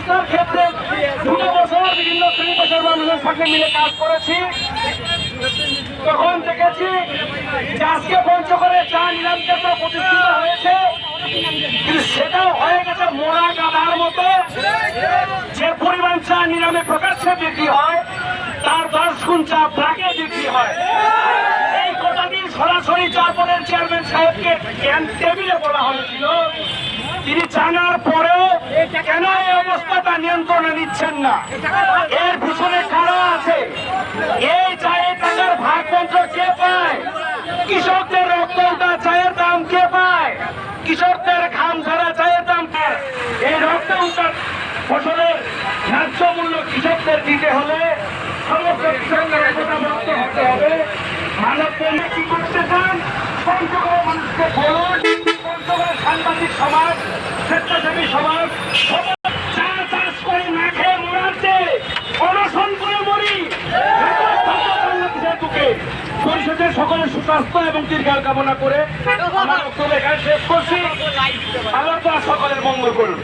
ব্যবস্থার ক্ষেত্রে 2 বছর বিভিন্ন শ্রেণী পেশার মানুষের সাথে মিলে কাজ করেছি। তখন দেখেছি যে আজকে পঞ্চগড়ে চা নিলাম কেন্দ্র প্রতিষ্ঠিত হয়েছে, কিন্তু সেটাও হয়ে গেছে মোড়া গাধার মতো। যে পরিমাণ চা নিলামে প্রকাশ্যে বিক্রি হয় তার 10 গুণ চা ব্ল্যাকে বিক্রি হয়। এই কথা দিন সরাসরি চা বোর্ডের চেয়ারম্যান সাহেবকে টেবিলে বলা হয়েছিল, তিনি জানার পরেও কেন এই অবস্থাটা নিয়ন্ত্রণে নিচ্ছেন না? এর পিছনে কারা আছে? এই চায়ের টাকার ভাগ বন্ধ কে পায়? কৃষকদের রক্ত উঠা চায়ের দাম কে পায়? কৃষকদের ঘাম ঝরা চায়ের দাম পায়। এই রক্ত উঠা ফসলের ন্যায্য মূল্য কৃষকদের দিতে হলে সমস্ত কৃষকদের একতাবদ্ধ হতে হবে। মানব বন্ধু কি করতে চান? পঞ্চগড়ের মানুষকে বলুন, পঞ্চগড়ের সাংবাদিক সমাজ, স্বেচ্ছাসেবী সমাজ চা চাষ করে না খেয়ে মরাচ্ছে, অনশন করে মরি। পরিষদের সকলের সুস্বাস্থ্য এবং দীর্ঘায়ু কামনা করে আমার বক্তব্য এখানে শেষ করছি। আল্লাহ সকলের মঙ্গল করুন।